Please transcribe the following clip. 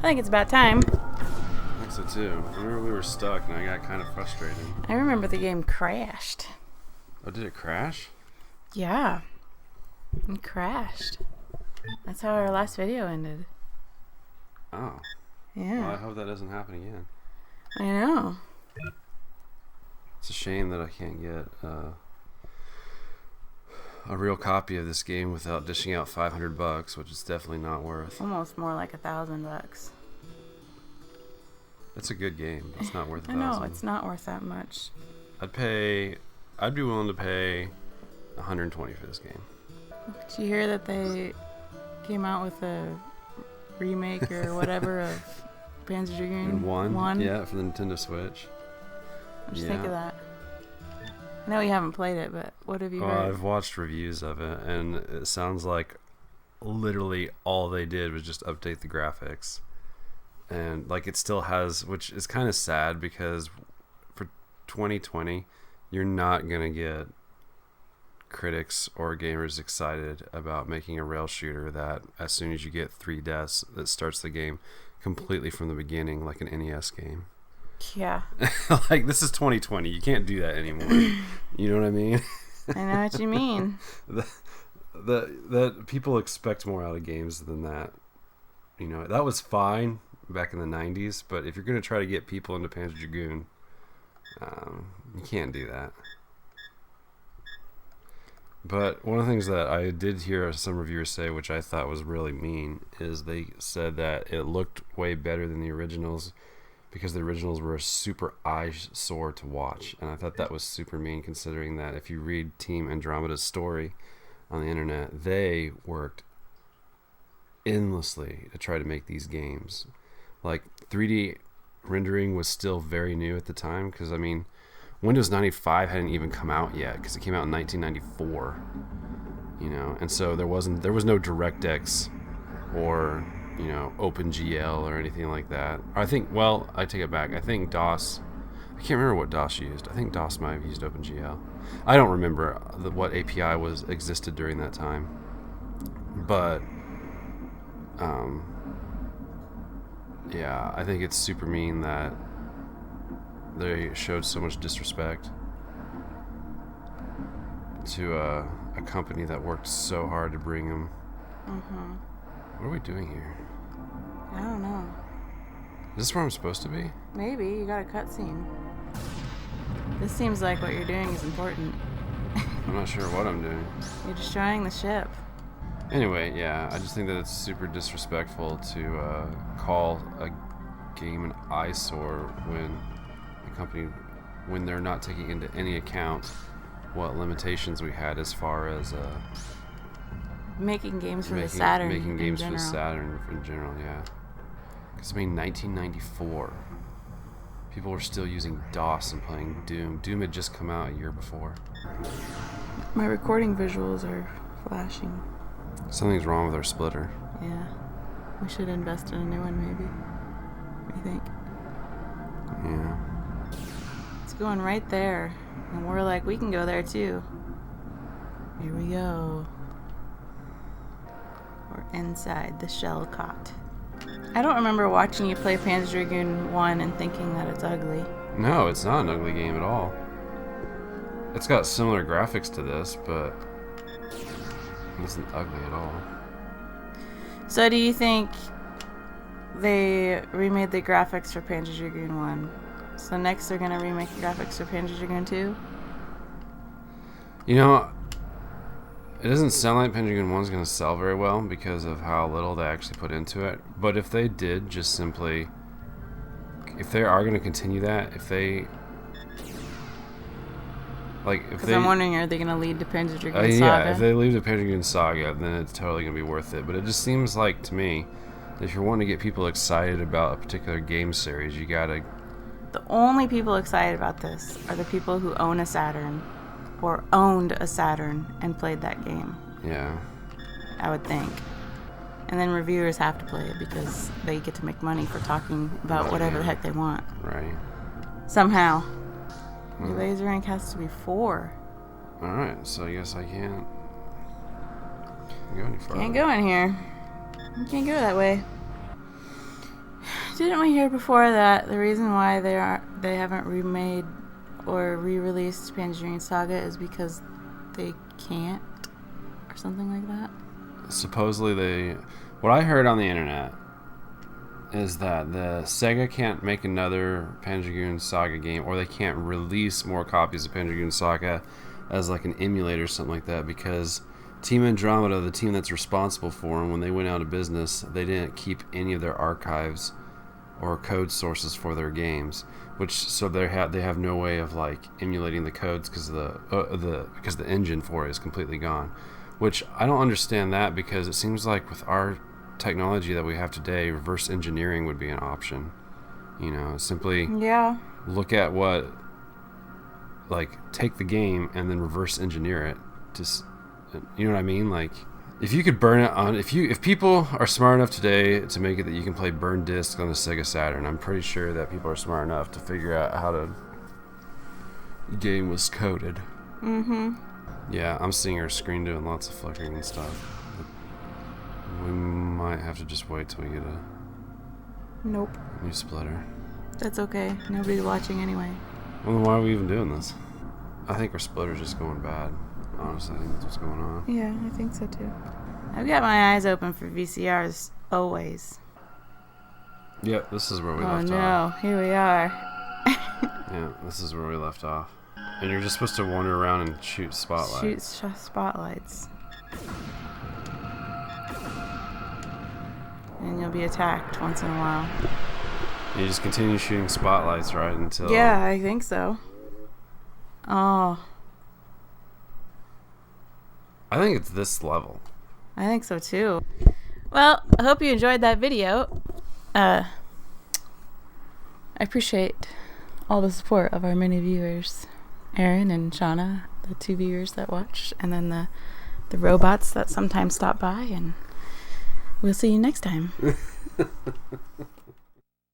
think it's about time. I think so too. I remember we were stuck and I got kind of frustrated. I remember the game crashed. Oh, did it crash? Yeah. It crashed. That's how our last video ended. Oh. Yeah. Well, I hope that doesn't happen again. I know. It's a shame that I can't get a real copy of this game without dishing out $500, which is definitely not worth. Almost more like $1,000. It's a good game, but it's not worth $1,000. I know, it's not worth that much. I'd be willing to pay $120 for this game. Did you hear that they came out with a remake or whatever of Panzer Dragoon? One? Yeah, for the Nintendo Switch. Just think of that. I know you haven't played it, but what have you heard? I've watched reviews of it, and it sounds like literally all they did was just update the graphics. And like it still has, which is kind of sad because for 2020, you're not going to get critics or gamers excited about making a rail shooter that as soon as you get 3 deaths, that starts the game completely from the beginning like an NES game. Yeah. Like, this is 2020. You can't do that anymore. You know what I mean? I know what you mean. That people expect more out of games than that. You know, that was fine back in the 90s, but if you're going to try to get people into Panzer Dragoon, you can't do that. But one of the things that I did hear some reviewers say, which I thought was really mean, is they said that it looked way better than the originals because the originals were a super eyesore to watch. And I thought that was super mean, considering that if you read Team Andromeda's story on the internet, they worked endlessly to try to make these games. Like, 3D rendering was still very new at the time, because, I mean, Windows 95 hadn't even come out yet, because it came out in 1994, you know, and so there was no DirectX or, you know, OpenGL or anything like that. I think, well, I take it back. I think DOS, I can't remember what DOS used. I think DOS might have used OpenGL. I don't remember what API existed during that time, but yeah, I think it's super mean that they showed so much disrespect to a company that worked so hard to bring them. What are we doing here? I don't know. Is this where I'm supposed to be? Maybe. You got a cutscene. This seems like what you're doing is important. I'm not sure what I'm doing. You're destroying the ship. Anyway, yeah, I just think that it's super disrespectful to call a game an eyesore when the company, when they're not taking into any account what limitations we had as far as making games for the Saturn. Making games for the Saturn in general, yeah. Because, I mean, 1994, people were still using DOS and playing Doom. Doom had just come out a year before. My recording visuals are flashing. Something's wrong with our splitter. Yeah. We should invest in a new one, maybe. What do you think? Yeah. It's going right there. And we're like, we can go there too. Here we go. We're inside the shell cot. I don't remember watching you play Panzer Dragoon 1 and thinking that it's ugly. No, it's not an ugly game at all. It's got similar graphics to this, but it isn't ugly at all. So do you think they remade the graphics for Panzer Dragoon 1? So next they're going to remake the graphics for Panzer Dragoon 2? You know, it doesn't sound like Panzer Dragoon 1 is going to sell very well because of how little they actually put into it. But if they did just simply, if they are going to continue that, if they, like, if because they, I'm wondering, are they going to lead to Panzer Dragoon Saga? Yeah, if they leave the Panzer Dragoon Saga, then it's totally going to be worth it. But it just seems like, to me, if you're wanting to get people excited about a particular game series, you got to... The only people excited about this are the people who own a Saturn or owned a Saturn and played that game. Yeah. I would think. And then reviewers have to play it because they get to make money for talking about whatever the heck they want. Right. Somehow. The laser rank has to be 4. Alright, so I guess I can't go any further. Can't go in here. You can't go that way. Didn't we hear before that the reason why they haven't remade or re-released Panzer Dragoon Saga is because they can't, or something like that? Supposedly what I heard on the internet is that the Sega can't make another Panzer Dragoon Saga game, or they can't release more copies of Panzer Dragoon Saga as like an emulator or something like that, because Team Andromeda, the team that's responsible for them, when they went out of business, they didn't keep any of their archives or code sources for their games, which so they have no way of like emulating the codes because the engine for it is completely gone. Which I don't understand that, because it seems like with our technology that we have today, reverse engineering would be an option. You know, simply look at what, like, take the game and then reverse engineer it. Just, you know what I mean? Like, if you could burn it on, if people are smart enough today to make it that you can play burn discs on the Sega Saturn, I'm pretty sure that people are smart enough to figure out how the game was coded. Mm-hmm. Yeah, I'm seeing our screen doing lots of flickering and stuff. We might have to just wait till we get a new splitter. That's okay. Nobody's watching anyway. Well, then why are we even doing this? I think our splitter's just going bad. Honestly, I think that's what's going on. Yeah, I think so too. I've got my eyes open for VCRs always. Yep, this is where we left off. Oh no, here we are. Yeah, this is where we left off. And you're just supposed to wander around and shoot spotlights. Shoot spotlights. And you'll be attacked once in a while. And you just continue shooting spotlights, right, until... Yeah, I think so. Oh. I think it's this level. I think so too. Well, I hope you enjoyed that video. I appreciate all the support of our many viewers. Aaron and Shonna, the 2 viewers that watch, and then the robots that sometimes stop by, and we'll see you next time.